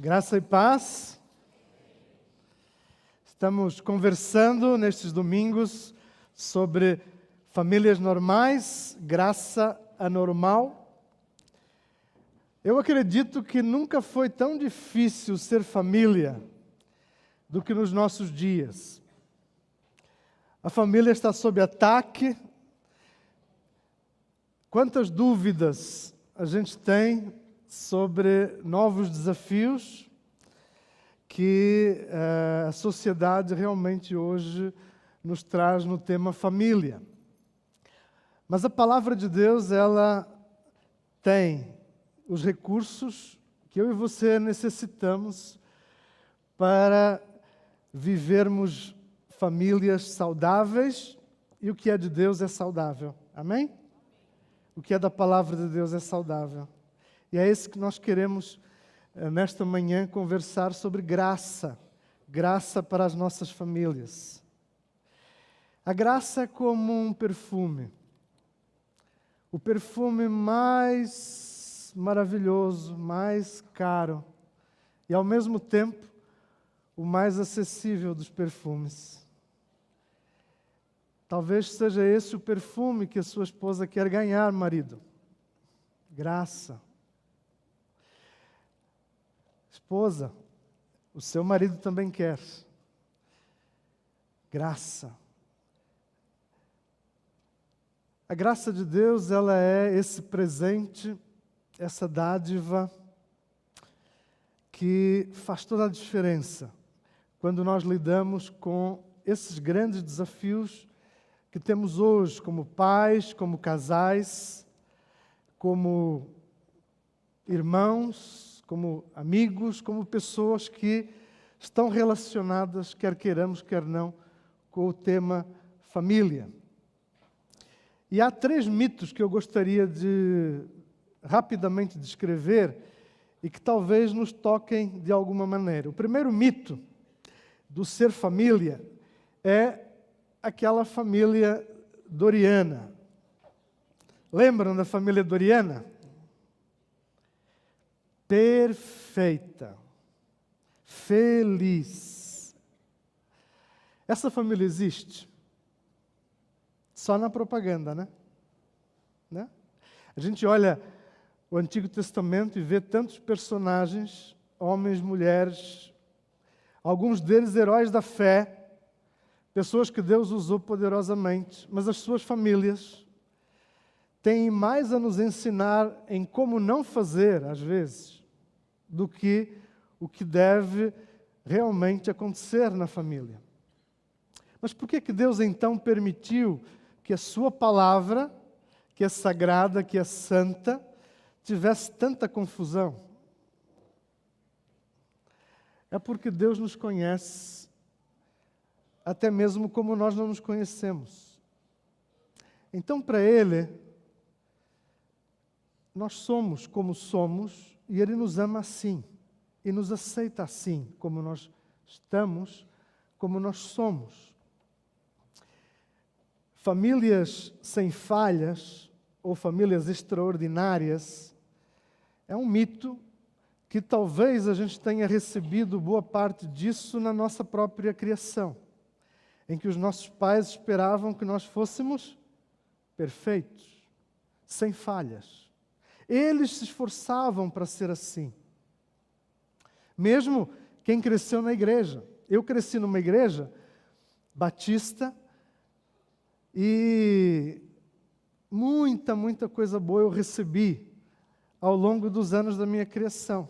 Graça e paz. Estamos conversando nestes domingos sobre famílias normais, graça anormal. Eu acredito que nunca foi tão difícil ser família do que nos nossos dias. A família está sob ataque. Quantas dúvidas a gente tem sobre novos desafios que a sociedade realmente hoje nos traz no tema família. Mas a palavra de Deus, ela tem os recursos que eu e você necessitamos para vivermos famílias saudáveis, e o que é de Deus é saudável. Amém? O que é da palavra de Deus é saudável. E é isso que nós queremos, nesta manhã, conversar sobre graça. Graça para as nossas famílias. A graça é como um perfume. O perfume mais maravilhoso, mais caro e, ao mesmo tempo, o mais acessível dos perfumes. Talvez seja esse o perfume que a sua esposa quer ganhar, marido. Graça. Esposa, o seu marido também quer. Graça. A graça de Deus, ela é esse presente, essa dádiva que faz toda a diferença quando nós lidamos com esses grandes desafios que temos hoje como pais, como casais, como irmãos, como amigos, como pessoas que estão relacionadas, quer queiramos, quer não, com o tema família. E há 3 mitos que eu gostaria de rapidamente descrever e que talvez nos toquem de alguma maneira. O primeiro mito do ser família é aquela família doriana. Lembram da família doriana? Perfeita, feliz. Essa família existe? Só na propaganda, né? A gente olha o Antigo Testamento e vê tantos personagens, homens, mulheres, alguns deles heróis da fé, pessoas que Deus usou poderosamente, mas as suas famílias têm mais a nos ensinar em como não fazer, às vezes, do que o que deve realmente acontecer na família. Mas por que Deus então permitiu que a sua palavra, que é sagrada, que é santa, tivesse tanta confusão? É porque Deus nos conhece, até mesmo como nós não nos conhecemos. Então, para Ele, nós somos como somos, e Ele nos ama assim, e nos aceita assim, como nós estamos, como nós somos. Famílias sem falhas, ou famílias extraordinárias, é um mito que talvez a gente tenha recebido boa parte disso na nossa própria criação, em que os nossos pais esperavam que nós fôssemos perfeitos, sem falhas. Eles se esforçavam para ser assim. Mesmo quem cresceu na igreja. Eu cresci numa igreja batista e muita coisa boa eu recebi ao longo dos anos da minha criação.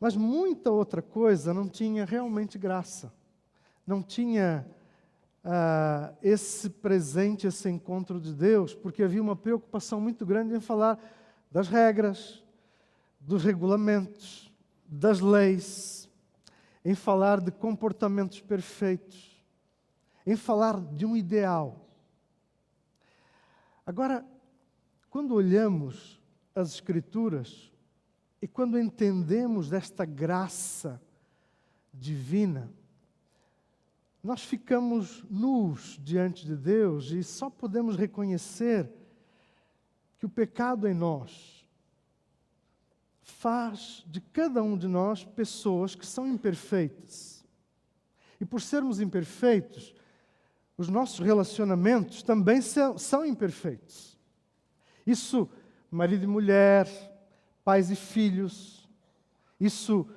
Mas muita outra coisa não tinha realmente graça. Não tinha esse presente, esse encontro de Deus, porque havia uma preocupação muito grande em falar das regras, dos regulamentos, das leis, em falar de comportamentos perfeitos, em falar de um ideal. Agora, quando olhamos as Escrituras e quando entendemos desta graça divina, nós ficamos nus diante de Deus e só podemos reconhecer que o pecado em nós faz de cada um de nós pessoas que são imperfeitas. E por sermos imperfeitos, os nossos relacionamentos também são imperfeitos. Isso, marido e mulher, pais e filhos, isso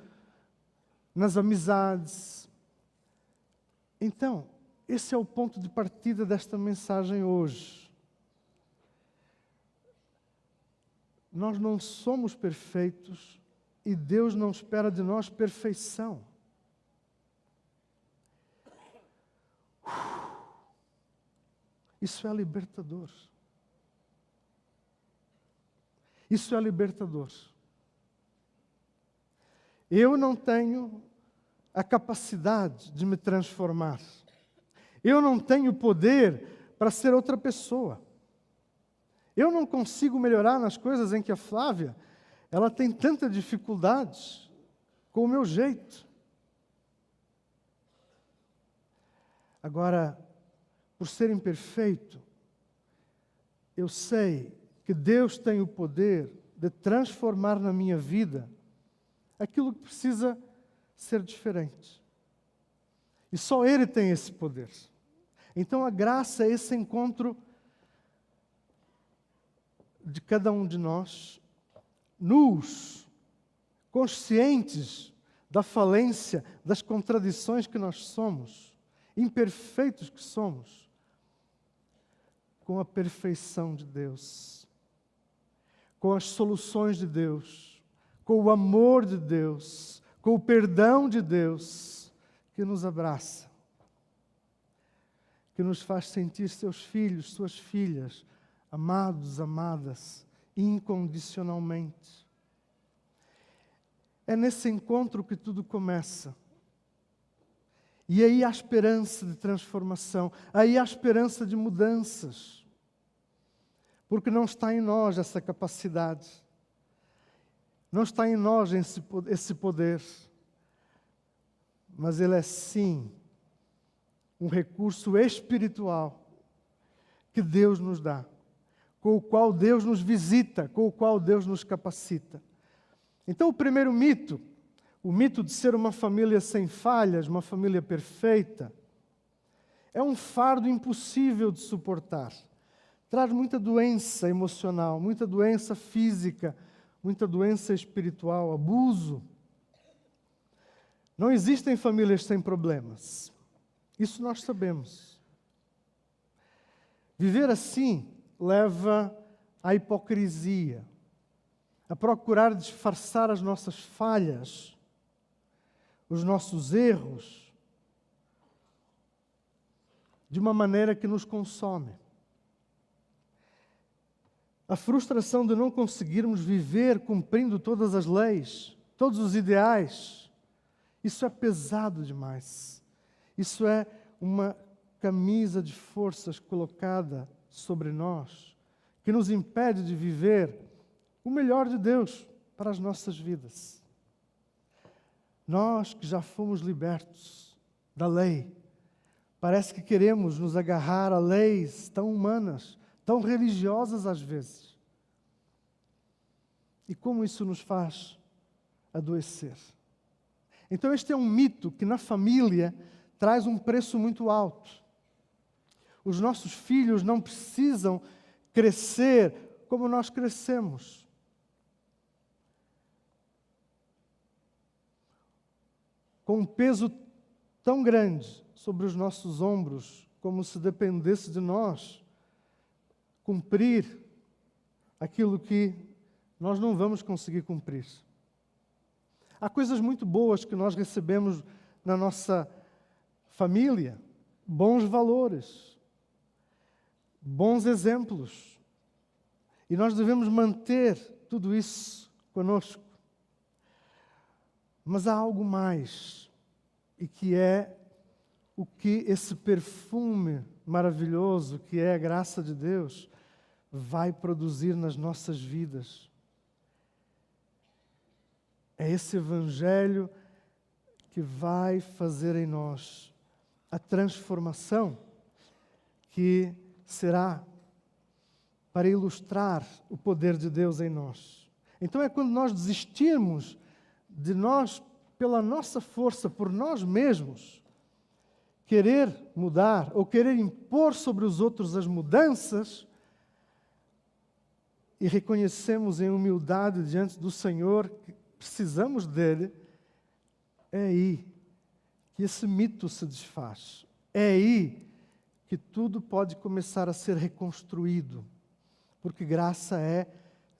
nas amizades. Então, esse é o ponto de partida desta mensagem hoje. Nós não somos perfeitos e Deus não espera de nós perfeição. Isso é libertador. Isso é libertador. Eu não tenho a capacidade de me transformar. Eu não tenho poder para ser outra pessoa. Eu não consigo melhorar nas coisas em que a Flávia, ela tem tanta dificuldade com o meu jeito. Agora, por ser imperfeito, eu sei que Deus tem o poder de transformar na minha vida aquilo que precisa ser diferente. E só Ele tem esse poder. Então a graça é esse encontro de cada um de nós, nus, conscientes da falência, das contradições que nós somos, imperfeitos que somos, com a perfeição de Deus, com as soluções de Deus, com o amor de Deus, com o perdão de Deus, que nos abraça, que nos faz sentir seus filhos, suas filhas, amados, amadas, incondicionalmente. É nesse encontro que tudo começa. E aí há esperança de transformação, aí há esperança de mudanças. Porque não está em nós essa capacidade. Não está em nós esse poder. Mas ele é sim um recurso espiritual que Deus nos dá, com o qual Deus nos visita, com o qual Deus nos capacita. Então, o primeiro mito, o mito de ser uma família sem falhas, uma família perfeita, é um fardo impossível de suportar. Traz muita doença emocional, muita doença física, muita doença espiritual, abuso. Não existem famílias sem problemas. Isso nós sabemos. Viver assim leva à hipocrisia, a procurar disfarçar as nossas falhas, os nossos erros, de uma maneira que nos consome. A frustração de não conseguirmos viver cumprindo todas as leis, todos os ideais, isso é pesado demais. Isso é uma camisa de forças colocada sobre nós, que nos impede de viver o melhor de Deus para as nossas vidas. Nós que já fomos libertos da lei, parece que queremos nos agarrar a leis tão humanas, tão religiosas às vezes. E como isso nos faz adoecer. Então este é um mito que na família traz um preço muito alto. Os nossos filhos não precisam crescer como nós crescemos. Com um peso tão grande sobre os nossos ombros, como se dependesse de nós cumprir aquilo que nós não vamos conseguir cumprir. Há coisas muito boas que nós recebemos na nossa família, bons valores, bons exemplos. E nós devemos manter tudo isso conosco. Mas há algo mais, e que é o que esse perfume maravilhoso, que é a graça de Deus, vai produzir nas nossas vidas. É esse Evangelho que vai fazer em nós a transformação que será para ilustrar o poder de Deus em nós. Então é quando nós desistirmos de nós, pela nossa força, por nós mesmos, querer mudar ou querer impor sobre os outros as mudanças, e reconhecemos em humildade diante do Senhor que precisamos dele, é aí que esse mito se desfaz. É aí que tudo pode começar a ser reconstruído, porque graça é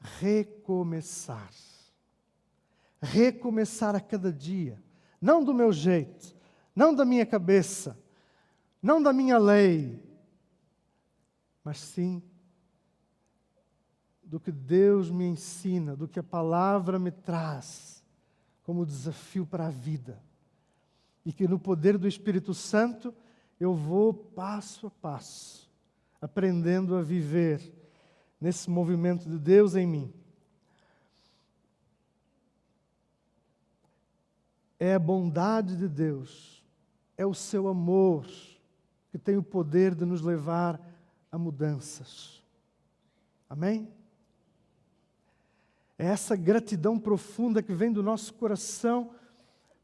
recomeçar. Recomeçar a cada dia, não do meu jeito, não da minha cabeça, não da minha lei, mas sim do que Deus me ensina, do que a palavra me traz como desafio para a vida. E que no poder do Espírito Santo eu vou passo a passo, aprendendo a viver nesse movimento de Deus em mim. É a bondade de Deus, é o seu amor que tem o poder de nos levar a mudanças. Amém? É essa gratidão profunda que vem do nosso coração,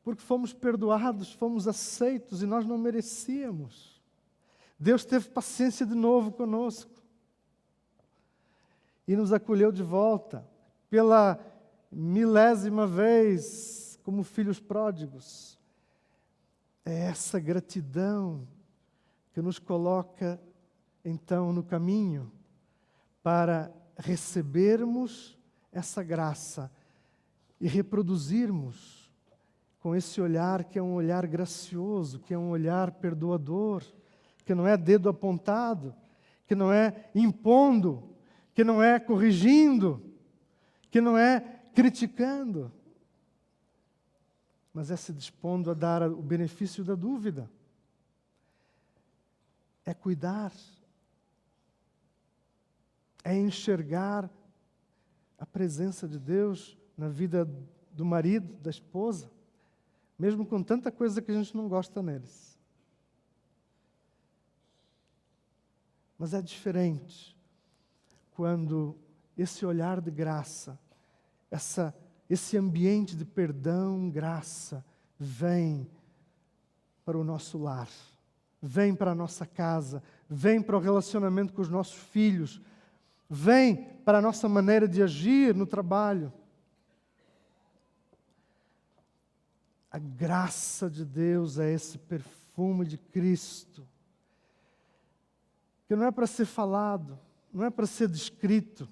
porque fomos perdoados, fomos aceitos e nós não merecíamos. Deus teve paciência de novo conosco e nos acolheu de volta pela 1000ª vez como filhos pródigos. É essa gratidão que nos coloca então no caminho para recebermos essa graça e reproduzirmos com esse olhar que é um olhar gracioso, que é um olhar perdoador, que não é dedo apontado, que não é impondo, que não é corrigindo, que não é criticando, mas é se dispondo a dar o benefício da dúvida. É cuidar, é enxergar a presença de Deus na vida do marido, da esposa, mesmo com tanta coisa que a gente não gosta neles. Mas é diferente quando esse olhar de graça, esse ambiente de perdão, graça, vem para o nosso lar, vem para a nossa casa, vem para o relacionamento com os nossos filhos, vem para a nossa maneira de agir no trabalho. A graça de Deus é esse perfume de Cristo, que não é para ser falado, não é para ser descrito,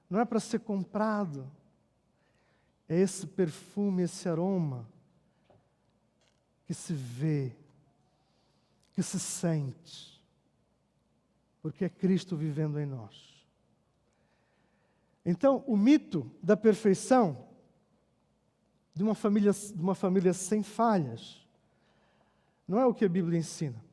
não é para ser comprado. É esse perfume, esse aroma que se vê, que se sente, porque é Cristo vivendo em nós. Então, o mito da perfeição de uma família sem falhas não é o que a Bíblia ensina.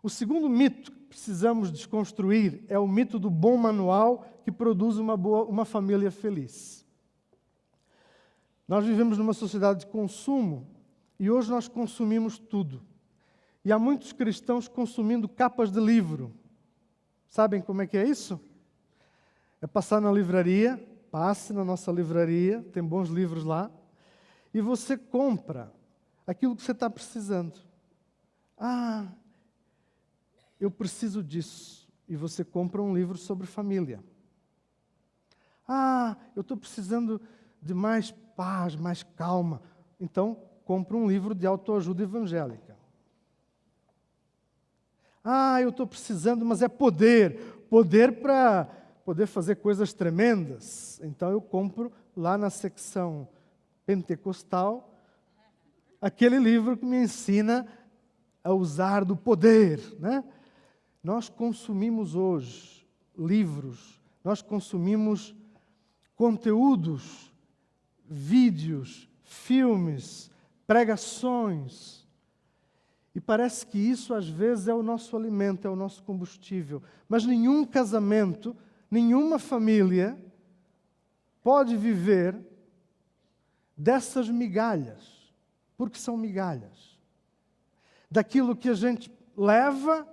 O segundo mito que precisamos desconstruir é o mito do bom manual que produz uma família feliz. Nós vivemos numa sociedade de consumo e hoje nós consumimos tudo. E há muitos cristãos consumindo capas de livro. Sabem como é que é isso? É passar na livraria, passe na nossa livraria, tem bons livros lá, e você compra aquilo que você está precisando. Ah, eu preciso disso. E você compra um livro sobre família. Ah, eu estou precisando de mais paz, mais calma. Então, compra um livro de autoajuda evangélica. Ah, eu estou precisando, mas é poder. Poder para poder fazer coisas tremendas. Então, eu compro lá na secção pentecostal aquele livro que me ensina a usar do poder, né? Nós consumimos hoje livros, nós consumimos conteúdos, vídeos, filmes, pregações. E parece que isso, às vezes, é o nosso alimento, é o nosso combustível. Mas nenhum casamento, nenhuma família pode viver dessas migalhas, porque são migalhas. Daquilo que a gente leva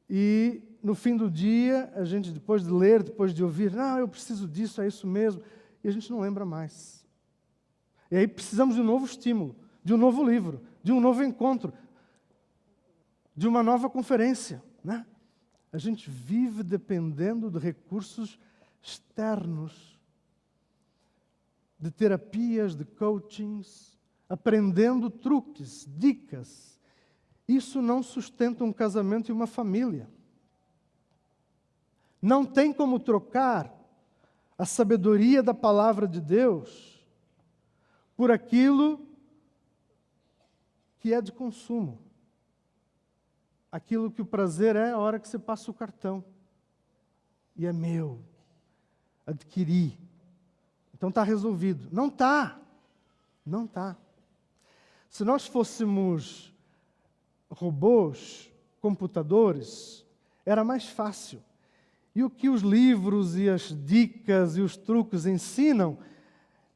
e, no fim do dia, a gente, depois de ler, depois de ouvir, não, eu preciso disso, é isso mesmo. e a gente não lembra mais. E aí precisamos de um novo estímulo, de um novo livro, de um novo encontro, de uma nova conferência, né? A gente vive dependendo de recursos externos, de terapias, de coachings, aprendendo truques, dicas. Isso não sustenta um casamento e uma família. Não tem como trocar a sabedoria da palavra de Deus por aquilo que é de consumo. Aquilo que o prazer é a hora que você passa o cartão. E é meu. Adquiri. Então está resolvido. Não está. Não está. Se nós fôssemos robôs, computadores, era mais fácil. E o que os livros e as dicas e os truques ensinam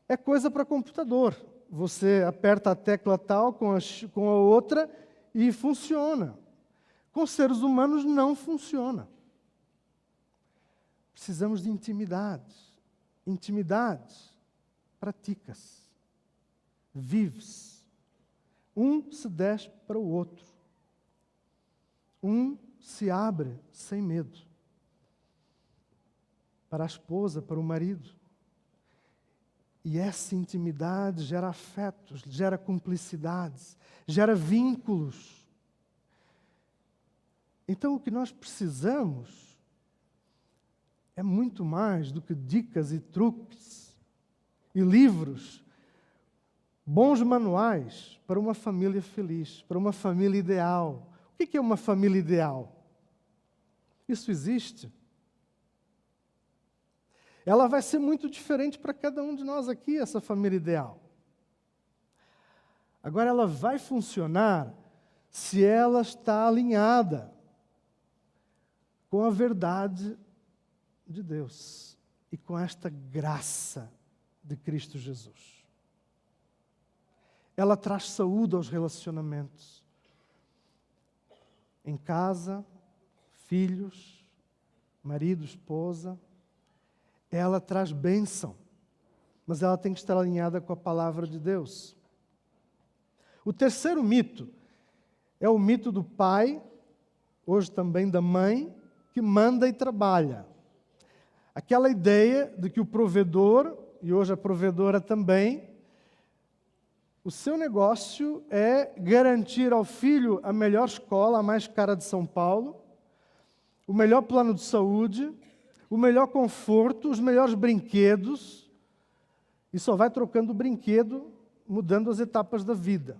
é coisa para computador. Você aperta a tecla tal com a outra e funciona. Com seres humanos não funciona. Precisamos de intimidade. Intimidade. Praticas. Vives. Um se desce para o outro. Um se abre sem medo. Para a esposa, para o marido. E essa intimidade gera afetos, gera cumplicidades, gera vínculos. Então, o que nós precisamos é muito mais do que dicas e truques e livros, bons manuais para uma família feliz, para uma família ideal. O que é uma família ideal? Isso existe. Ela vai ser muito diferente para cada um de nós aqui, essa família ideal. Agora, ela vai funcionar se ela está alinhada com a verdade de Deus e com esta graça de Cristo Jesus. Ela traz saúde aos relacionamentos. Em casa, filhos, marido, esposa. Ela traz bênção, mas ela tem que estar alinhada com a palavra de Deus. O terceiro mito é o mito do pai, hoje também da mãe, que manda e trabalha. Aquela ideia de que o provedor, e hoje a provedora também, o seu negócio é garantir ao filho a melhor escola, a mais cara de São Paulo, o melhor plano de saúde, o melhor conforto, os melhores brinquedos, e só vai trocando o brinquedo, mudando as etapas da vida.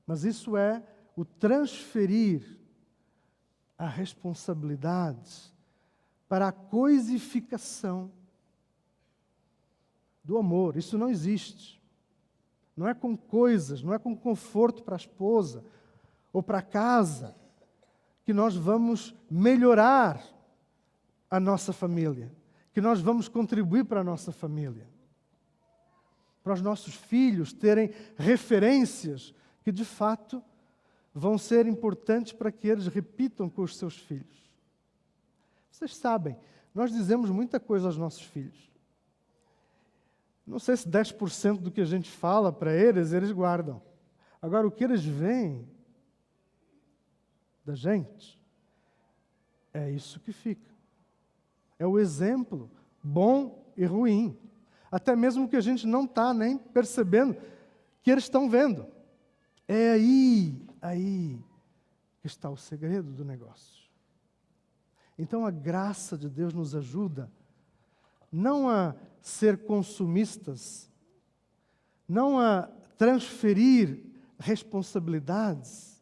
Mas isso é o transferir a responsabilidade para a coisificação do amor. Isso não existe. Não é com coisas, não é com conforto para a esposa ou para a casa que nós vamos melhorar a nossa família, que nós vamos contribuir para a nossa família. Para os nossos filhos terem referências que, de fato, vão ser importantes para que eles repitam com os seus filhos. Vocês sabem, nós dizemos muita coisa aos nossos filhos. Não sei se 10% do que a gente fala para eles guardam. Agora, o que eles veem da gente, é isso que fica. É o exemplo bom e ruim. Até mesmo que a gente não está nem percebendo que eles estão vendo. É aí que está o segredo do negócio. Então a graça de Deus nos ajuda não a ser consumistas, não a transferir responsabilidades,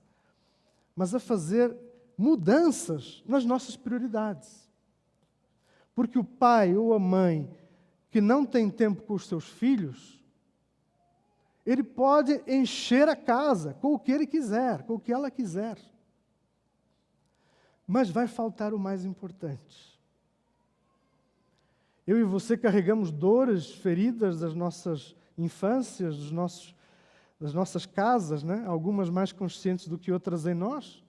mas a fazer mudanças nas nossas prioridades. Porque o pai ou a mãe que não tem tempo com os seus filhos, ele pode encher a casa com o que ele quiser, com o que ela quiser. Mas vai faltar o mais importante. Eu e você carregamos dores, feridas das nossas infâncias, das nossas casas, né? Algumas mais conscientes do que outras em nós.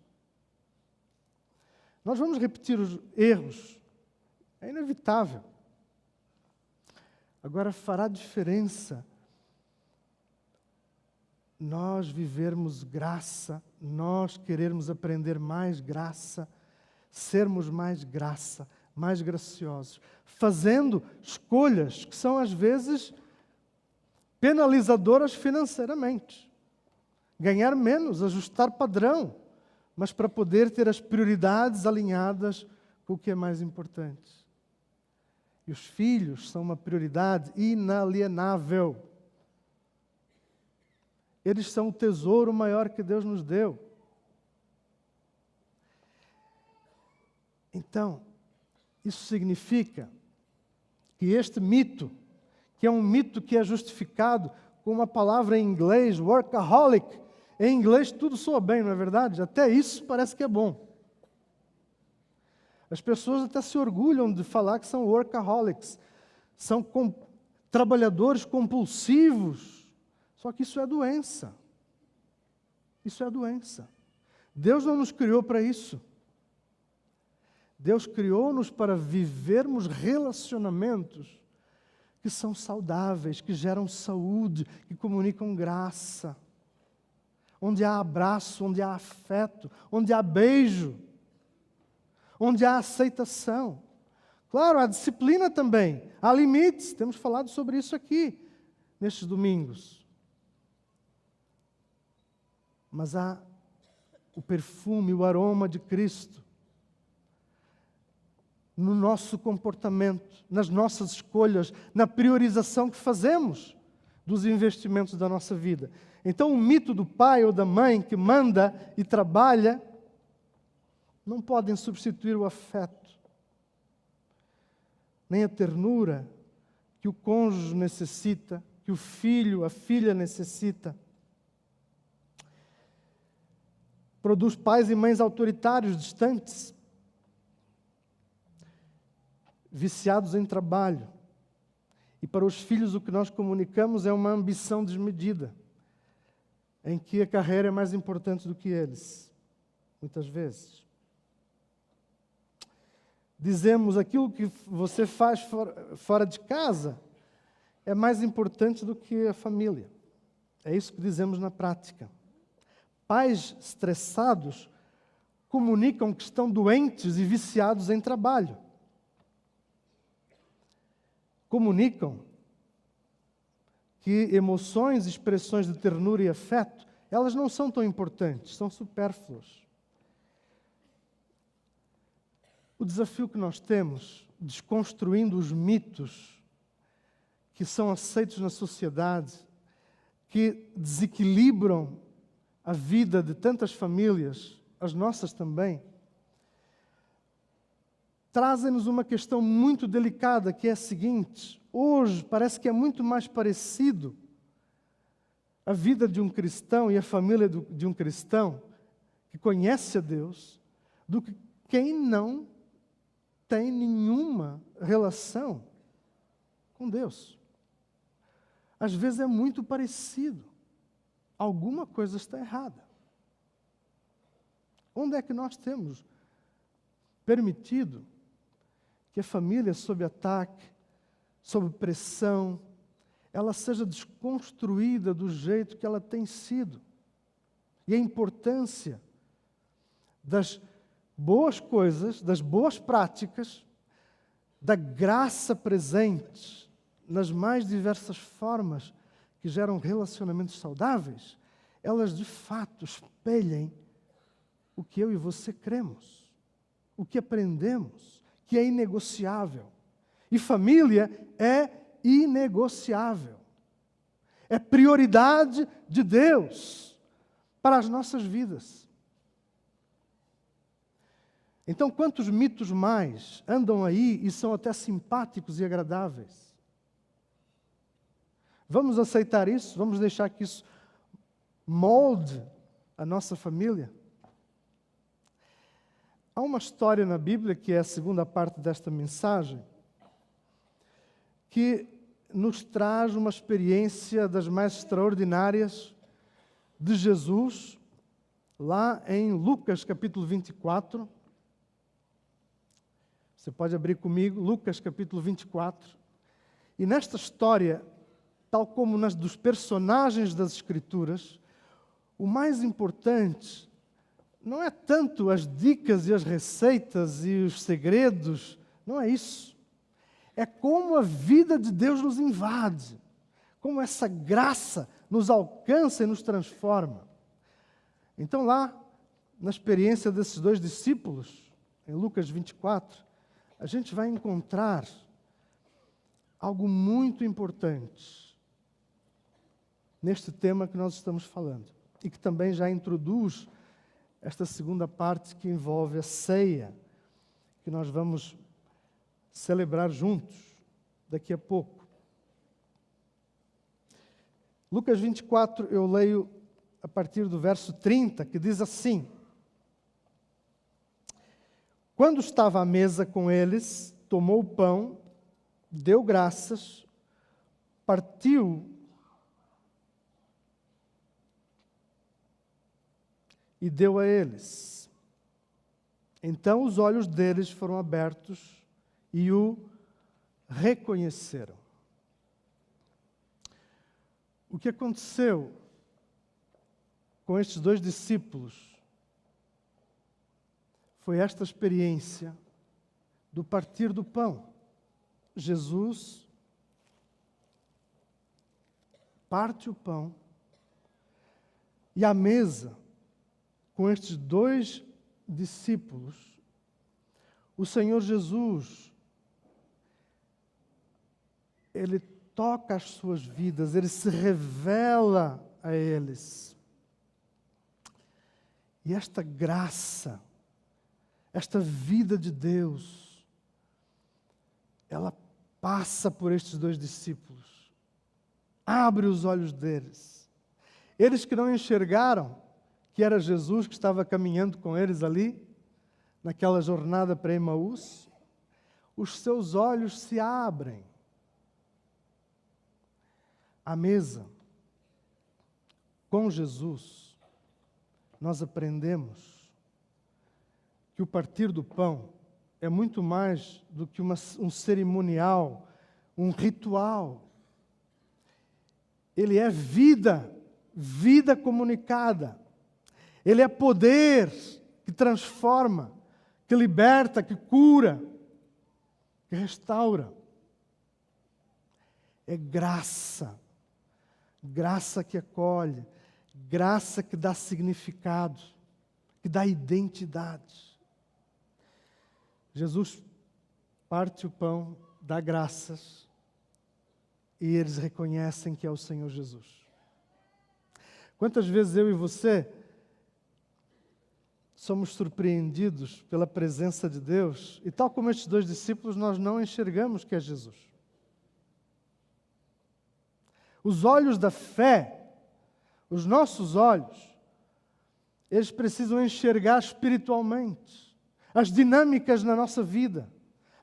Nós vamos repetir os erros. É inevitável. Agora, fará diferença nós vivermos graça, nós querermos aprender mais graça, sermos mais graça, mais graciosos, fazendo escolhas que são às vezes penalizadoras financeiramente. Ganhar menos, ajustar padrão, mas para poder ter as prioridades alinhadas com o que é mais importante. E os filhos são uma prioridade inalienável. Eles são o tesouro maior que Deus nos deu. Então, isso significa que este mito, que é um mito que é justificado com uma palavra em inglês, workaholic, em inglês tudo soa bem, não é verdade? Até isso parece que é bom. As pessoas até se orgulham de falar que são workaholics, são trabalhadores compulsivos. Só que isso é doença. Isso é doença. Deus não nos criou para isso. Deus criou-nos para vivermos relacionamentos que são saudáveis, que geram saúde, que comunicam graça. Onde há abraço, onde há afeto, onde há beijo, onde há aceitação. Claro, há disciplina também, há limites, temos falado sobre isso aqui, nestes domingos. Mas há o perfume, o aroma de Cristo no nosso comportamento, nas nossas escolhas, na priorização que fazemos dos investimentos da nossa vida. Então, o mito do pai ou da mãe que manda e trabalha não podem substituir o afeto, nem a ternura que o cônjuge necessita, que o filho, a filha necessita. Produz pais e mães autoritários, distantes, viciados em trabalho. E para os filhos o que nós comunicamos é uma ambição desmedida, em que a carreira é mais importante do que eles, muitas vezes. Dizemos aquilo que você faz fora de casa é mais importante do que a família. É isso que dizemos na prática. Pais estressados comunicam que estão doentes e viciados em trabalho. Comunicam que emoções, expressões de ternura e afeto, elas não são tão importantes, são supérfluas. O desafio que nós temos, desconstruindo os mitos que são aceitos na sociedade, que desequilibram a vida de tantas famílias, as nossas também, trazem-nos uma questão muito delicada, que é a seguinte: hoje parece que é muito mais parecido a vida de um cristão e a família de um cristão que conhece a Deus, do que quem não tem nenhuma relação com Deus. Às vezes é muito parecido. Alguma coisa está errada. Onde é que nós temos permitido que a família sob ataque, sob pressão, ela seja desconstruída do jeito que ela tem sido? E a importância das boas coisas, das boas práticas, da graça presente nas mais diversas formas que geram relacionamentos saudáveis, elas de fato espelhem o que eu e você cremos, o que aprendemos, que é inegociável. E família é inegociável. É prioridade de Deus para as nossas vidas. Então, quantos mitos mais andam aí e são até simpáticos e agradáveis? Vamos aceitar isso? Vamos deixar que isso molde a nossa família? Há uma história na Bíblia, que é a segunda parte desta mensagem, que nos traz uma experiência das mais extraordinárias de Jesus, lá em Lucas capítulo 24. Você pode abrir comigo, Lucas capítulo 24. E nesta história, tal como nas dos personagens das Escrituras, o mais importante não é tanto as dicas e as receitas e os segredos, não é isso. É como a vida de Deus nos invade, como essa graça nos alcança e nos transforma. Então lá, na experiência desses dois discípulos, em Lucas 24, a gente vai encontrar algo muito importante neste tema que nós estamos falando, e que também já introduz esta segunda parte que envolve a ceia, que nós vamos celebrar juntos daqui a pouco. Lucas 24, eu leio a partir do verso 30, que diz assim: Quando estava à mesa com eles, tomou o pão, deu graças, partiu e deu a eles. Então os olhos deles foram abertos e o reconheceram. O que aconteceu com estes dois discípulos foi esta experiência do partir do pão. Jesus parte o pão e à mesa com estes dois discípulos, o Senhor Jesus, Ele toca as suas vidas, Ele se revela a eles. E esta graça, esta vida de Deus, ela passa por estes dois discípulos, abre os olhos deles. Eles que não enxergaram que era Jesus que estava caminhando com eles ali, naquela jornada para Emaús, os seus olhos se abrem. À mesa, com Jesus, nós aprendemos que o partir do pão é muito mais do que um cerimonial, um ritual. Ele é vida, vida comunicada. Ele é poder que transforma, que liberta, que cura, que restaura. É graça, graça que acolhe, graça que dá significado, que dá identidade. Jesus parte o pão, dá graças, e eles reconhecem que é o Senhor Jesus. Quantas vezes eu e você somos surpreendidos pela presença de Deus, e tal como estes dois discípulos, nós não enxergamos que é Jesus. Os olhos da fé, os nossos olhos, eles precisam enxergar espiritualmente as dinâmicas na nossa vida,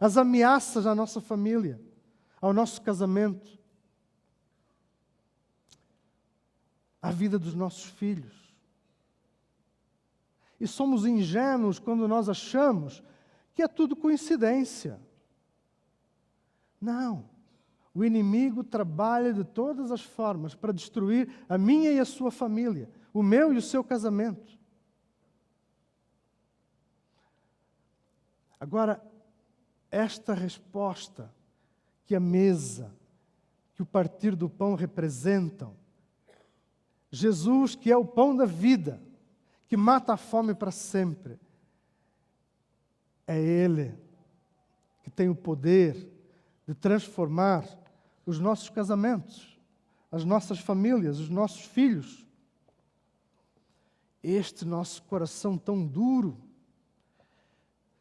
as ameaças à nossa família, ao nosso casamento, à vida dos nossos filhos. E somos ingênuos quando nós achamos que é tudo coincidência. Não. O inimigo trabalha de todas as formas para destruir a minha e a sua família, o meu e o seu casamento. Agora, esta resposta que a mesa, que o partir do pão representam, Jesus, que é o pão da vida, que mata a fome para sempre, é Ele que tem o poder de transformar os nossos casamentos, as nossas famílias, os nossos filhos. Este nosso coração tão duro,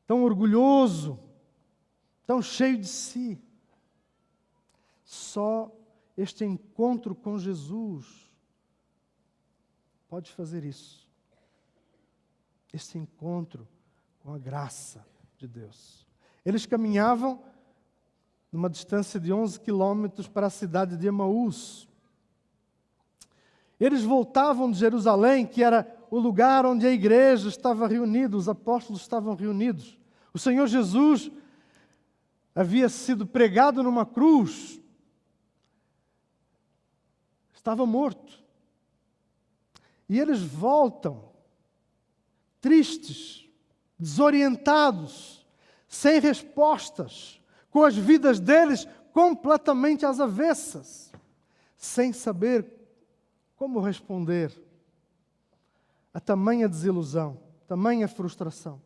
tão orgulhoso, tão cheio de si, só este encontro com Jesus pode fazer isso. Este encontro com a graça de Deus. Eles caminhavam numa distância de 11 quilômetros para a cidade de Emaús. Eles voltavam de Jerusalém, que era o lugar onde a igreja estava reunida, os apóstolos estavam reunidos. O Senhor Jesus havia sido pregado numa cruz estava morto. E eles voltam, tristes, desorientados, sem respostas, com as vidas deles completamente às avessas, sem saber como responder a tamanha desilusão, tamanha frustração.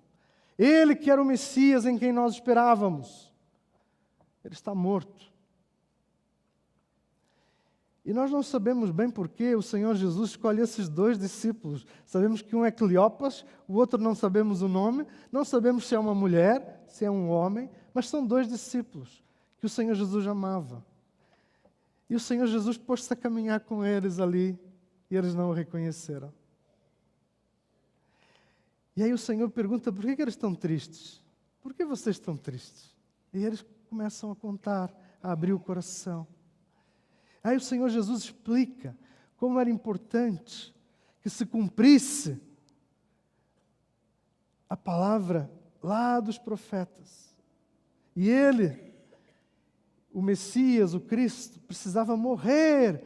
Ele que era o Messias em quem nós esperávamos, ele está morto. E nós não sabemos bem por que o Senhor Jesus escolhe esses 2 discípulos. Sabemos que um é Cleopas, o outro não sabemos o nome, não sabemos se é uma mulher, se é um homem, mas são 2 discípulos que o Senhor Jesus amava. E o Senhor Jesus pôs-se a caminhar com eles ali, e eles não o reconheceram. E aí o Senhor pergunta, por que eles estão tristes? Por que vocês estão tristes? E eles começam a contar, a abrir o coração. Aí o Senhor Jesus explica como era importante que se cumprisse a palavra lá dos profetas. E ele, o Messias, o Cristo, precisava morrer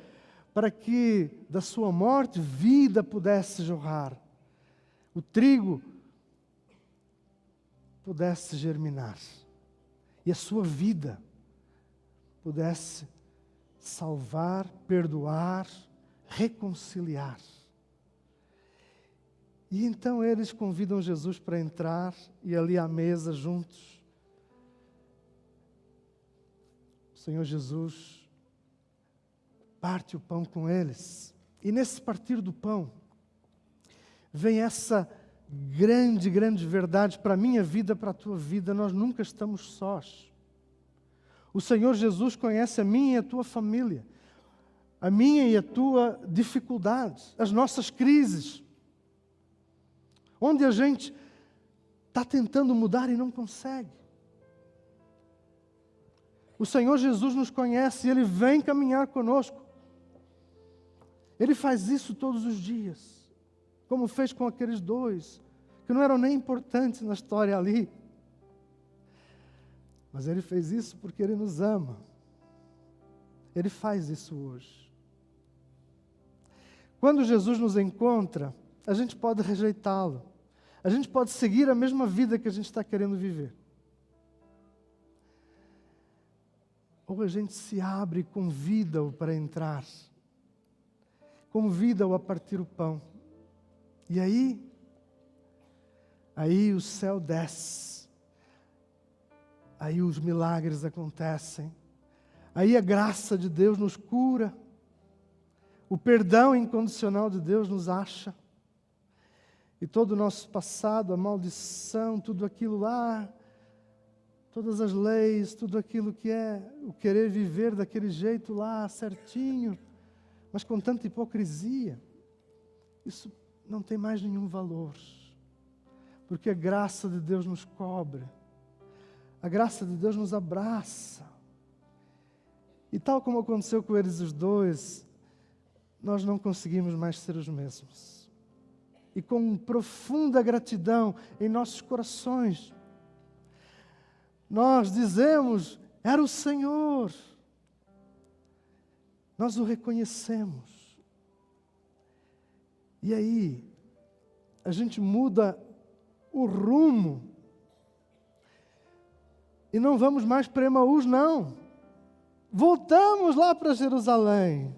para que da sua morte vida pudesse jorrar. O trigo pudesse germinar. E a sua vida pudesse salvar, perdoar, reconciliar. E então eles convidam Jesus para entrar e ali à mesa juntos. O Senhor Jesus parte o pão com eles. E nesse partir do pão, vem essa grande, grande verdade para a minha vida, para a tua vida. Nós nunca estamos sós. O Senhor Jesus conhece a minha e a tua família, a minha e a tua dificuldade, as nossas crises, onde a gente está tentando mudar e não consegue. O Senhor Jesus nos conhece e Ele vem caminhar conosco. Ele faz isso todos os dias, como fez com aqueles 2, que não eram nem importantes na história ali. Mas Ele fez isso porque Ele nos ama. Ele faz isso hoje. Quando Jesus nos encontra, a gente pode rejeitá-lo. A gente pode seguir a mesma vida que a gente está querendo viver. Ou a gente se abre e convida-o para entrar. Convida-o a partir o pão. E aí o céu desce. Aí os milagres acontecem. Aí a graça de Deus nos cura. O perdão incondicional de Deus nos acha. E todo o nosso passado, a maldição, tudo aquilo lá, todas as leis, tudo aquilo que é o querer viver daquele jeito lá, certinho, mas com tanta hipocrisia, isso não tem mais nenhum valor. Porque a graça de Deus nos cobre. A graça de Deus nos abraça. E tal como aconteceu com eles os 2, nós não conseguimos mais ser os mesmos. E com profunda gratidão em nossos corações, nós dizemos, era o Senhor. Nós o reconhecemos. E aí, a gente muda o rumo. E não vamos mais para Emaús, não. Voltamos lá para Jerusalém.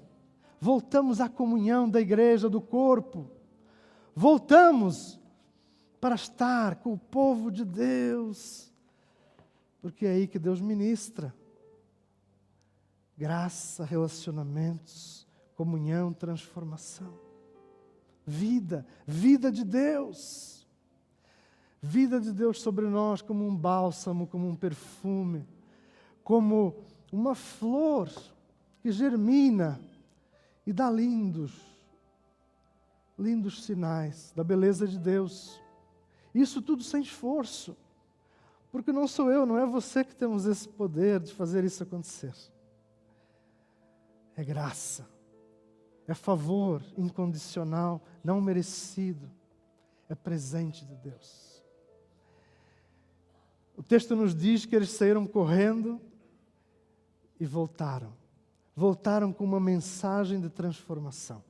Voltamos à comunhão da igreja, do corpo. Voltamos para estar com o povo de Deus. Porque é aí que Deus ministra. Graça, relacionamentos, comunhão, transformação. Vida, vida de Deus. Vida de Deus sobre nós como um bálsamo, como um perfume, como uma flor que germina e dá lindos sinais da beleza de Deus. Isso tudo sem esforço, porque não sou eu, não é você que temos esse poder de fazer isso acontecer. É graça, é favor incondicional, não merecido, é presente de Deus. O texto nos diz que eles saíram correndo e voltaram. voltaram com uma mensagem de transformação.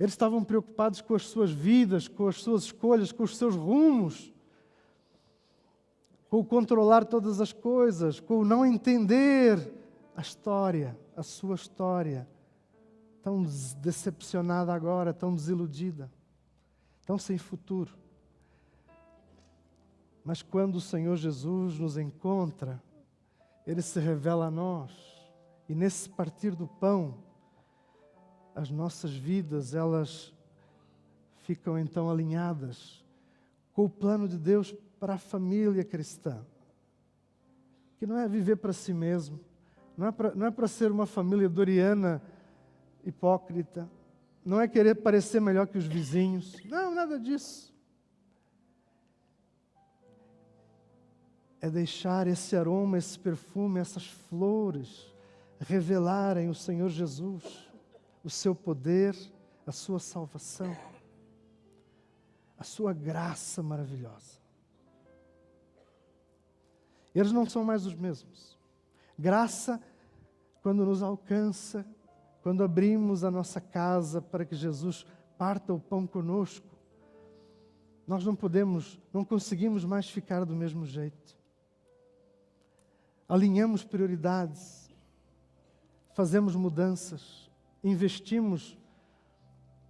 Eles estavam preocupados com as suas vidas, com as suas escolhas, com os seus rumos, com o controlar todas as coisas, com o não entender a história, a sua história, tão decepcionada agora, tão desiludida, tão sem futuro. Mas quando o Senhor Jesus nos encontra, Ele se revela a nós, e nesse partir do pão, as nossas vidas, elas ficam então alinhadas com o plano de Deus para a família cristã. Que não é viver para si mesmo, não é para ser uma família doriana hipócrita, não é querer parecer melhor que os vizinhos, não, nada disso. É deixar esse aroma, esse perfume, essas flores revelarem o Senhor Jesus, o seu poder, a sua salvação, a sua graça maravilhosa. Eles não são mais os mesmos. Graça, quando nos alcança, quando abrimos a nossa casa para que Jesus parta o pão conosco, nós não conseguimos mais ficar do mesmo jeito. Alinhamos prioridades, fazemos mudanças, investimos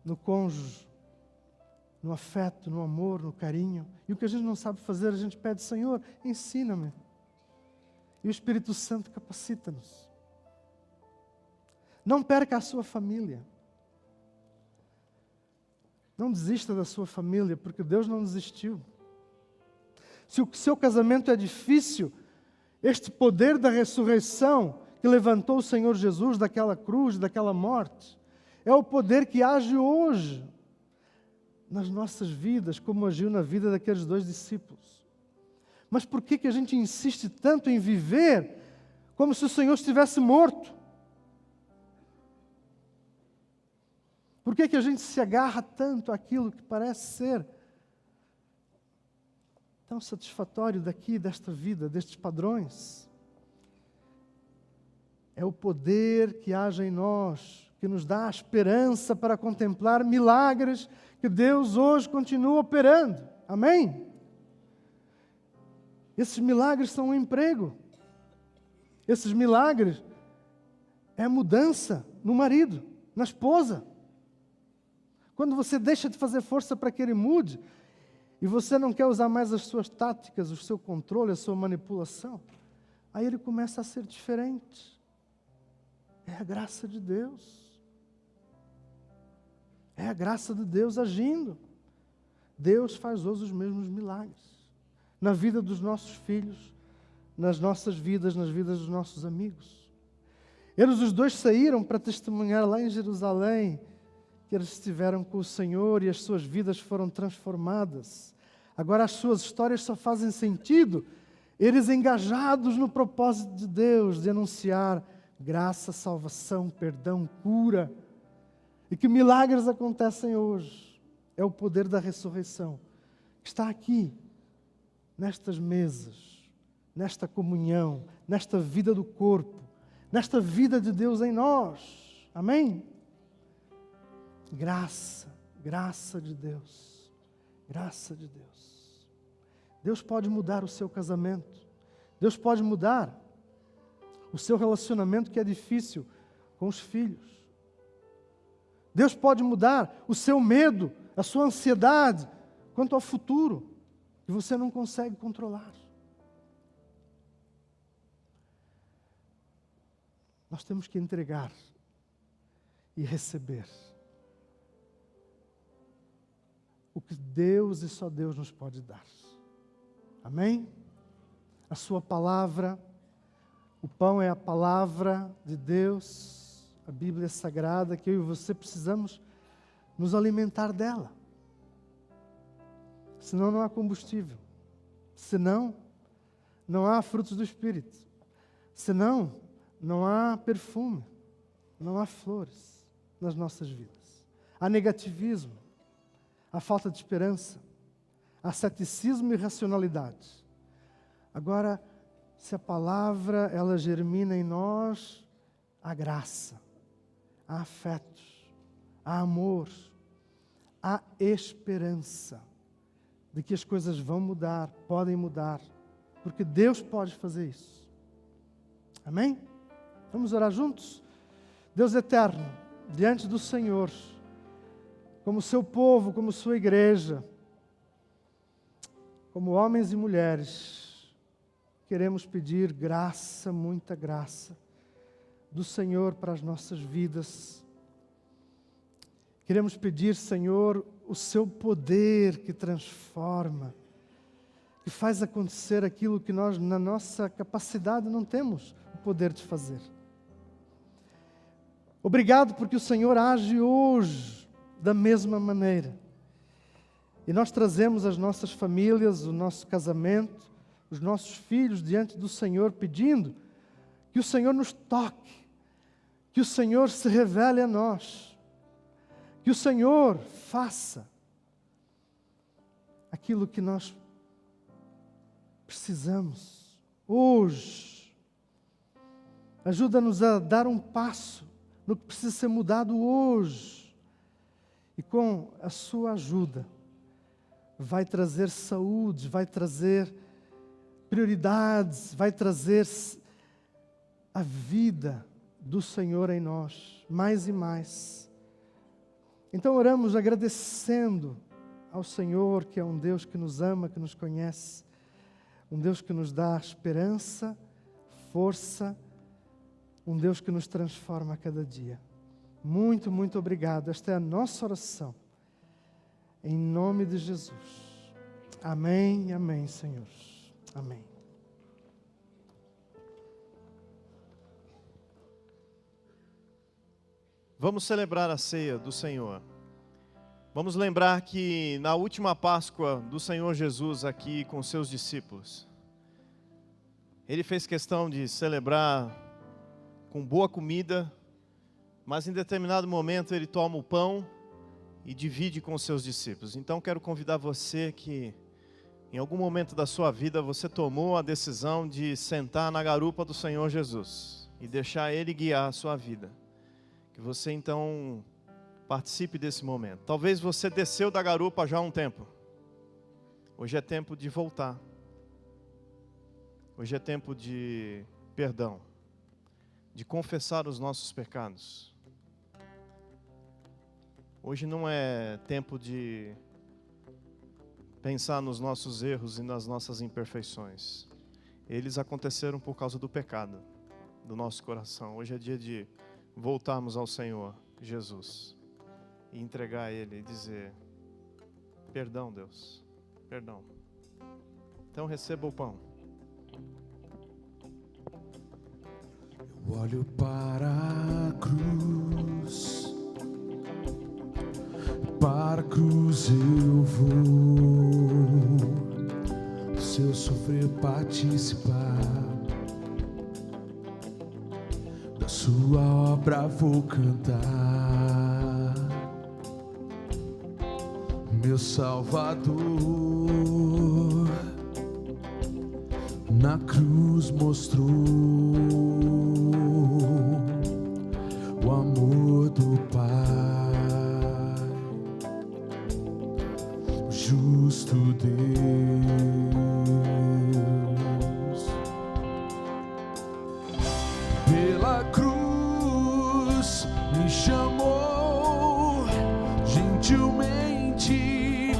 no cônjuge, no afeto, no amor, no carinho. E o que a gente não sabe fazer, a gente pede: Senhor, ensina-me. E o Espírito Santo capacita-nos. Não perca a sua família. Não desista da sua família, porque Deus não desistiu. Se o seu casamento é difícil, este poder da ressurreição que levantou o Senhor Jesus daquela cruz, daquela morte, é o poder que age hoje nas nossas vidas, como agiu na vida daqueles 2 discípulos. Mas por que a gente insiste tanto em viver como se o Senhor estivesse morto? Por que a gente se agarra tanto àquilo que parece ser tão satisfatório desta vida, destes padrões? É o poder que age em nós, que nos dá a esperança para contemplar milagres que Deus hoje continua operando. Amém? Esses milagres são um emprego. Esses milagres é mudança no marido, na esposa. Quando você deixa de fazer força para que ele mude, e você não quer usar mais as suas táticas, o seu controle, a sua manipulação, aí ele começa a ser diferente. É a graça de Deus. É a graça de Deus agindo. Deus faz hoje os mesmos milagres. Na vida dos nossos filhos, nas nossas vidas, nas vidas dos nossos amigos. Eles os 2 saíram para testemunhar lá em Jerusalém que eles estiveram com o Senhor e as suas vidas foram transformadas. Agora as suas histórias só fazem sentido eles engajados no propósito de Deus de anunciar graça, salvação, perdão, cura. E que milagres acontecem hoje. É o poder da ressurreição que está aqui, nestas mesas, nesta comunhão, nesta vida do corpo, nesta vida de Deus em nós. Amém? Graça, graça de Deus, graça de Deus. Deus pode mudar o seu casamento. Deus pode mudar o seu relacionamento que é difícil com os filhos. Deus pode mudar o seu medo, a sua ansiedade quanto ao futuro, que você não consegue controlar. Nós temos que entregar e receber o que Deus e só Deus nos pode dar. Amém? A sua palavra, o pão é a palavra de Deus, a Bíblia Sagrada, que eu e você precisamos nos alimentar dela. Senão não há combustível. Senão não há frutos do Espírito. Senão não há perfume. Não há flores nas nossas vidas. Há negativismo. Há falta de esperança. Há ceticismo e irracionalidade. Agora, se a palavra ela germina em nós, há graça, há afetos, há amor, há esperança de que as coisas vão mudar, podem mudar, porque Deus pode fazer isso. Amém? Vamos orar juntos? Deus eterno, diante do Senhor, como seu povo, como sua igreja, como homens e mulheres, queremos pedir graça, muita graça do Senhor para as nossas vidas. Queremos pedir, Senhor, o seu poder que transforma, que faz acontecer aquilo que nós, na nossa capacidade, não temos o poder de fazer. Obrigado porque o Senhor age hoje da mesma maneira. E nós trazemos as nossas famílias, o nosso casamento, os nossos filhos diante do Senhor, pedindo que o Senhor nos toque, que o Senhor se revele a nós, que o Senhor faça aquilo que nós precisamos hoje. Ajuda-nos a dar um passo no que precisa ser mudado hoje. E com a sua ajuda, vai trazer saúde, vai trazer prioridades, vai trazer a vida do Senhor em nós, mais e mais. Então oramos agradecendo ao Senhor, que é um Deus que nos ama, que nos conhece, um Deus que nos dá esperança, força, um Deus que nos transforma a cada dia. Muito, muito obrigado. Esta é a nossa oração. Em nome de Jesus. Amém, amém, Senhor. Amém. Vamos celebrar a ceia do Senhor. Vamos lembrar que na última Páscoa do Senhor Jesus aqui com seus discípulos, Ele fez questão de celebrar com boa comida, mas em determinado momento Ele toma o pão e divide com os seus discípulos. Então quero convidar você que em algum momento da sua vida você tomou a decisão de sentar na garupa do Senhor Jesus e deixar Ele guiar a sua vida. Que você então participe desse momento. Talvez você desceu da garupa já há um tempo. Hoje é tempo de voltar. Hoje é tempo de perdão, de confessar os nossos pecados. Hoje não é tempo de pensar nos nossos erros e nas nossas imperfeições. Eles aconteceram por causa do pecado do nosso coração. Hoje é dia de voltarmos ao Senhor Jesus e entregar a Ele e dizer: perdão, Deus, perdão. Então receba o pão. Eu olho para a cruz, para a cruz eu vou, se eu sofrer participar, da sua obra vou cantar. Meu Salvador na cruz mostrou o amor do Pai, o justo Deus. Pela cruz me chamou gentilmente,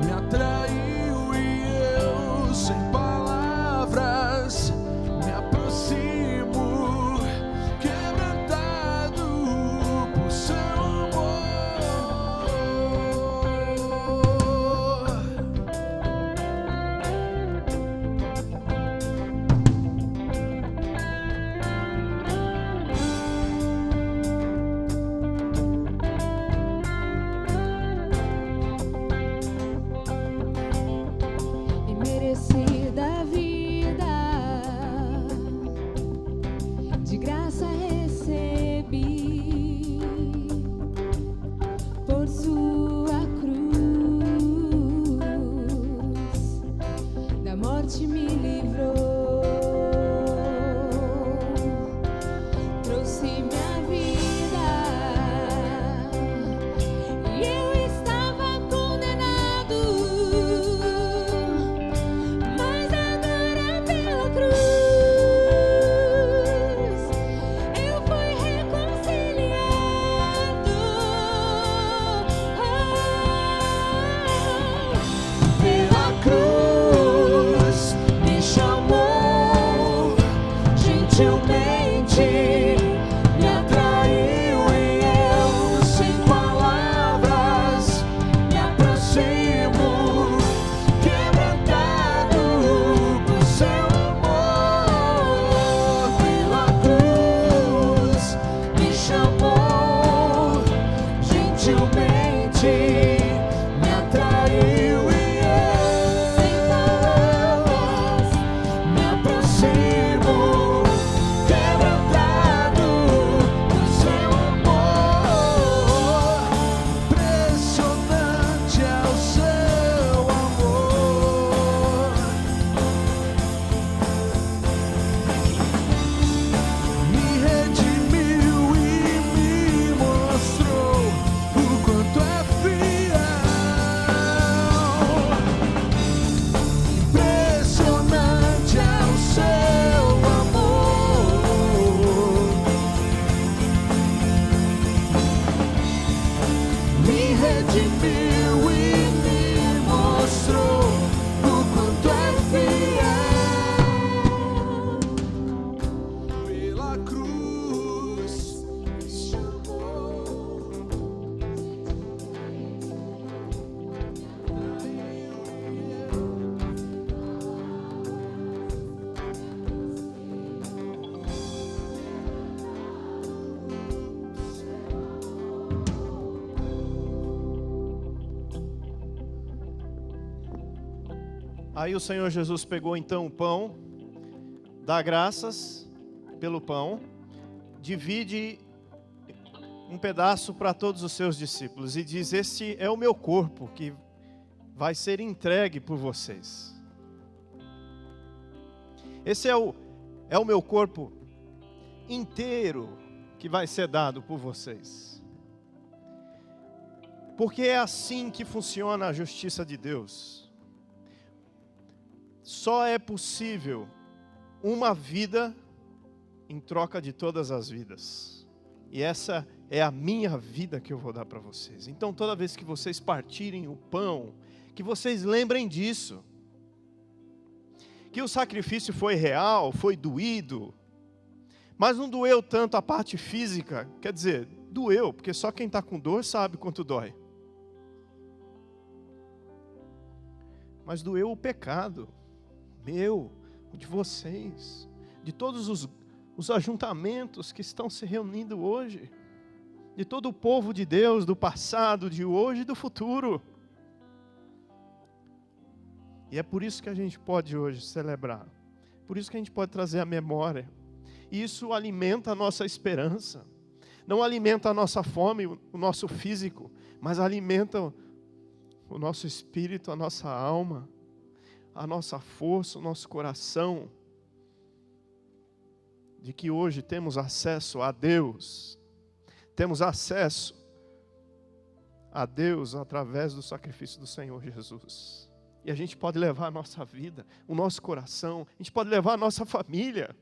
me atraiu e eu sem palavras me aproximo, quebrantado por seu amor. redimiu e me mostrou o quanto é fiel. Pela cruz me chamou. Aí o Senhor Jesus pegou então o pão, dá graças pelo pão, divide um pedaço para todos os seus discípulos e diz: este é o meu corpo que vai ser entregue por vocês. Esse é o meu corpo inteiro que vai ser dado por vocês. Porque é assim que funciona a justiça de Deus. Só é possível uma vida em troca de todas as vidas. E essa é a minha vida que eu vou dar para vocês. Então, toda vez que vocês partirem o pão, que vocês lembrem disso. Que o sacrifício foi real, foi doído, mas não doeu tanto a parte física. Quer dizer, doeu, porque só quem está com dor sabe quanto dói. Mas doeu o pecado. Meu, o de vocês, de todos os ajuntamentos que estão se reunindo hoje, de todo o povo de Deus, do passado, de hoje e do futuro. E é por isso que a gente pode hoje celebrar, por isso que a gente pode trazer a memória. E isso alimenta a nossa esperança, não alimenta a nossa fome, o nosso físico, mas alimenta o nosso espírito, a nossa alma, a nossa força, o nosso coração, de que hoje temos acesso a Deus, temos acesso a Deus através do sacrifício do Senhor Jesus. E a gente pode levar a nossa vida, o nosso coração, a gente pode levar a nossa família.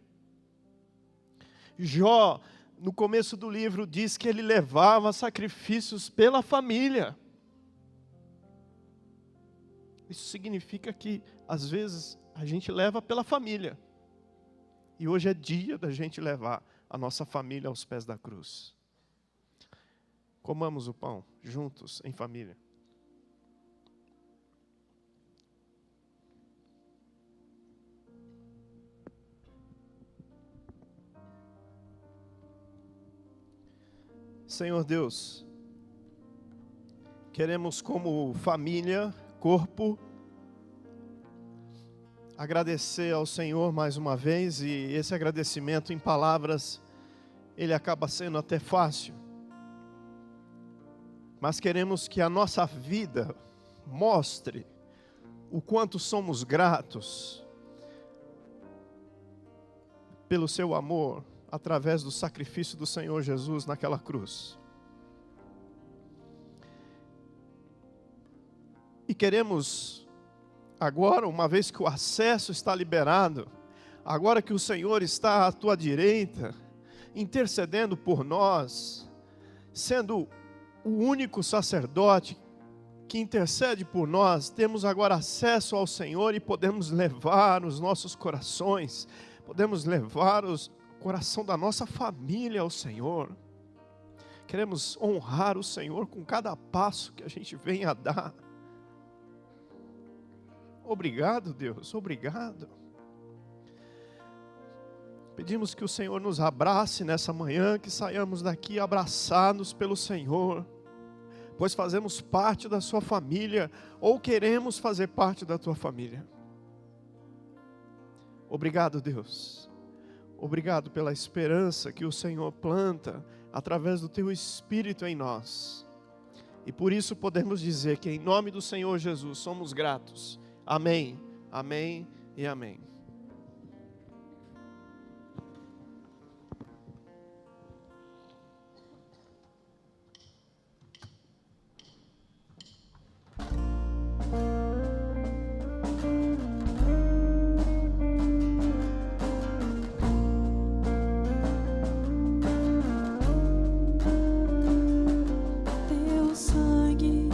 Jó, no começo do livro, diz que ele levava sacrifícios pela família. Isso significa que, às vezes, a gente leva pela família. E hoje é dia da gente levar a nossa família aos pés da cruz. Comamos o pão, juntos, em família. Senhor Deus, queremos como família, corpo, agradecer ao Senhor mais uma vez, e esse agradecimento em palavras, ele acaba sendo até fácil, mas queremos que a nossa vida mostre o quanto somos gratos pelo seu amor, através do sacrifício do Senhor Jesus naquela cruz. E queremos agora, uma vez que o acesso está liberado, agora que o Senhor está à tua direita, intercedendo por nós, sendo o único sacerdote que intercede por nós, temos agora acesso ao Senhor e podemos levar os nossos corações, podemos levar o coração da nossa família ao Senhor. Queremos honrar o Senhor com cada passo que a gente vem a dar. Obrigado, Deus, obrigado. Pedimos que o Senhor nos abrace nessa manhã, que saiamos daqui abraçados pelo Senhor, pois fazemos parte da sua família, ou queremos fazer parte da tua família. Obrigado, Deus. Obrigado pela esperança que o Senhor planta através do teu Espírito em nós. E por isso podemos dizer que em nome do Senhor Jesus somos gratos. Amém, amém e amém. Teu sangue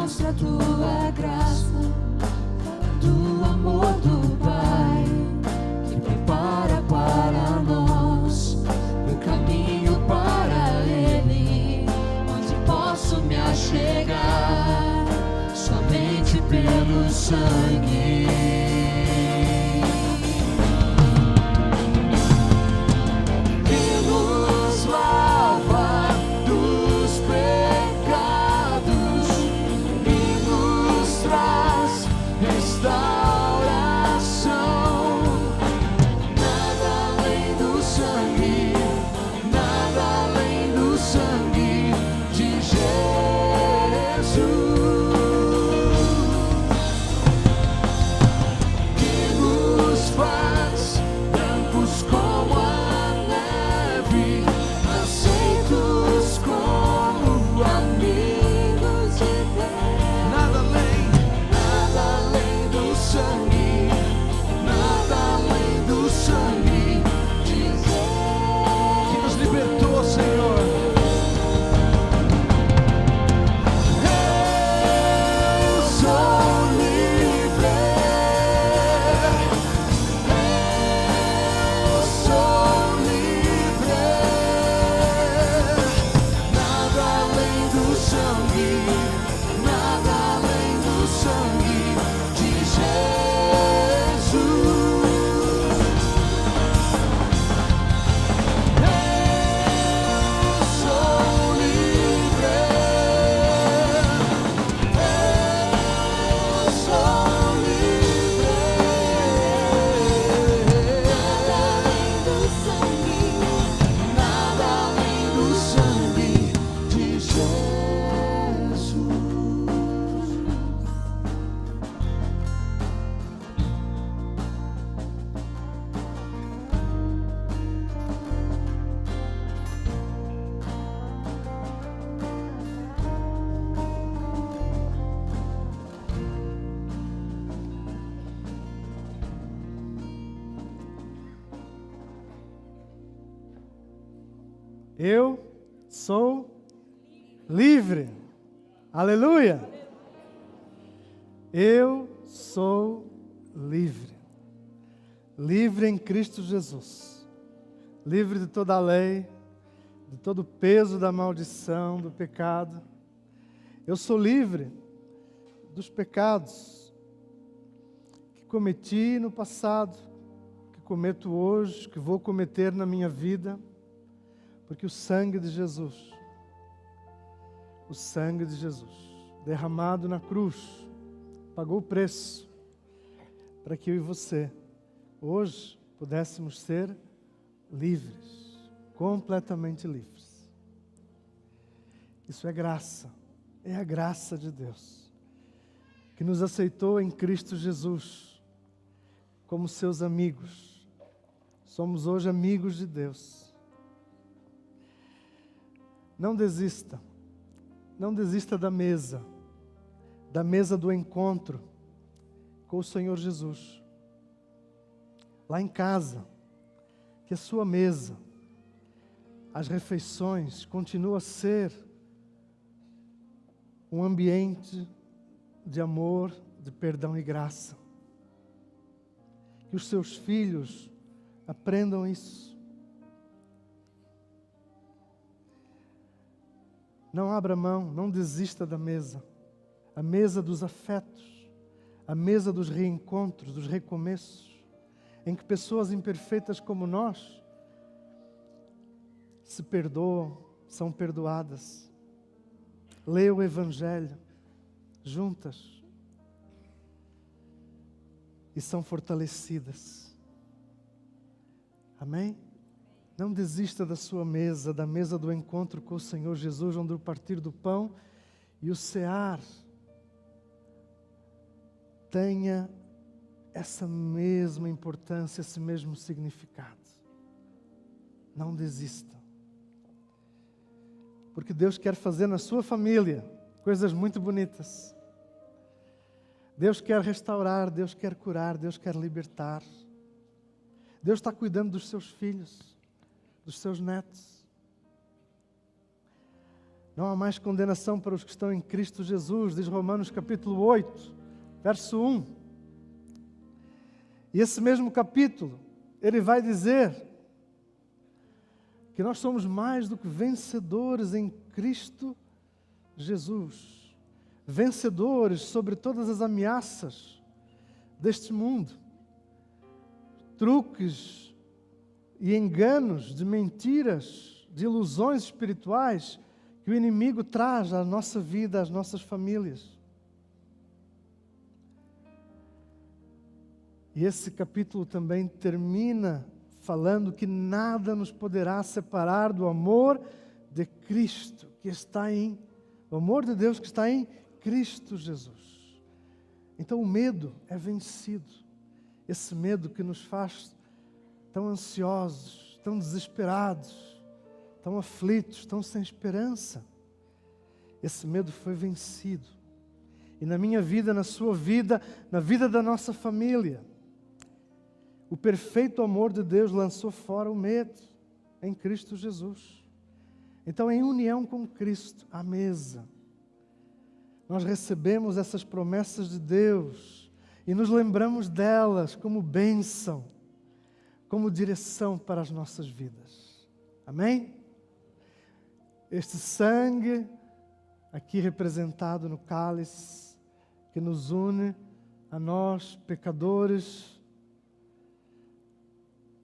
mostra a tua graça, do amor do Pai, que prepara para nós um caminho para Ele, onde posso me achegar somente pelo sangue. Eu sou livre. Aleluia. Eu sou livre. Livre em Cristo Jesus. Livre de toda a lei, de todo o peso da maldição, do pecado. Eu sou livre dos pecados que cometi no passado, que cometo hoje, que vou cometer na minha vida. Porque o sangue de Jesus, derramado na cruz, pagou o preço para que eu e você, hoje, pudéssemos ser livres, completamente livres. Isso é graça, é a graça de Deus, que nos aceitou em Cristo Jesus, como seus amigos. Somos hoje amigos de Deus. Não desista da mesa do encontro com o Senhor Jesus. Lá em casa, que a sua mesa, as refeições, continua a ser um ambiente de amor, de perdão e graça. Que os seus filhos aprendam isso. Não abra mão, não desista da mesa. A mesa dos afetos, a mesa dos reencontros, dos recomeços, em que pessoas imperfeitas como nós se perdoam, são perdoadas. Lê o Evangelho juntas e são fortalecidas. Amém? Não desista da sua mesa, da mesa do encontro com o Senhor Jesus, onde o partir do pão e o cear tenha essa mesma importância, esse mesmo significado. Não desista. Porque Deus quer fazer na sua família coisas muito bonitas. Deus quer restaurar, Deus quer curar, Deus quer libertar. Deus está cuidando dos seus filhos, dos seus netos. Não há mais condenação para os que estão em Cristo Jesus, diz Romanos capítulo 8, verso 1. E esse mesmo capítulo, ele vai dizer que nós somos mais do que vencedores em Cristo Jesus. Vencedores sobre todas as ameaças deste mundo. Truques e enganos de mentiras, de ilusões espirituais que o inimigo traz à nossa vida, às nossas famílias. E esse capítulo também termina falando que nada nos poderá separar do amor de Cristo, que está em, o amor de Deus que está em Cristo Jesus. Então o medo é vencido. Esse medo que nos faz tão ansiosos, tão desesperados, tão aflitos, tão sem esperança. Esse medo foi vencido. E na minha vida, na sua vida, na vida da nossa família, o perfeito amor de Deus lançou fora o medo em Cristo Jesus. Então, em união com Cristo, à mesa, nós recebemos essas promessas de Deus e nos lembramos delas como bênção, como direção para as nossas vidas. Amém? Este sangue, aqui representado no cálice, que nos une a nós, pecadores,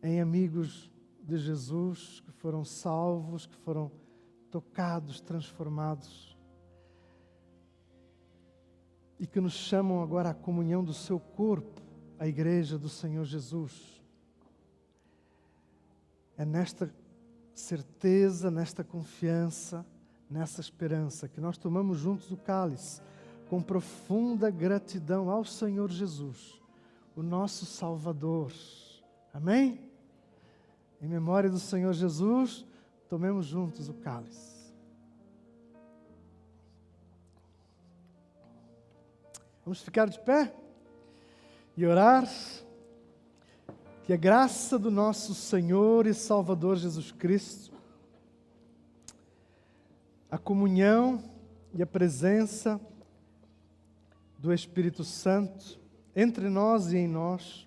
em amigos de Jesus, que foram salvos, que foram tocados, transformados, e que nos chamam agora à comunhão do seu corpo, a igreja do Senhor Jesus. É nesta certeza, nesta confiança, nessa esperança, que nós tomamos juntos o cálice, com profunda gratidão ao Senhor Jesus, o nosso Salvador. Amém? Em memória do Senhor Jesus, tomemos juntos o cálice. Vamos ficar de pé e orar. Que a graça do nosso Senhor e Salvador Jesus Cristo, a comunhão e a presença do Espírito Santo entre nós e em nós,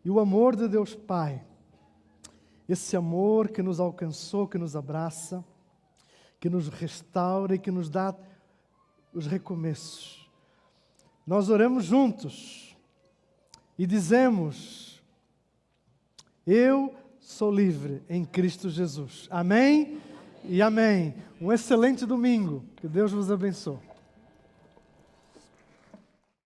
e o amor de Deus Pai, esse amor que nos alcançou, que nos abraça, que nos restaura e que nos dá os recomeços. Nós oramos juntos e dizemos: eu sou livre em Cristo Jesus. Amém? E amém. Um excelente domingo. Que Deus vos abençoe.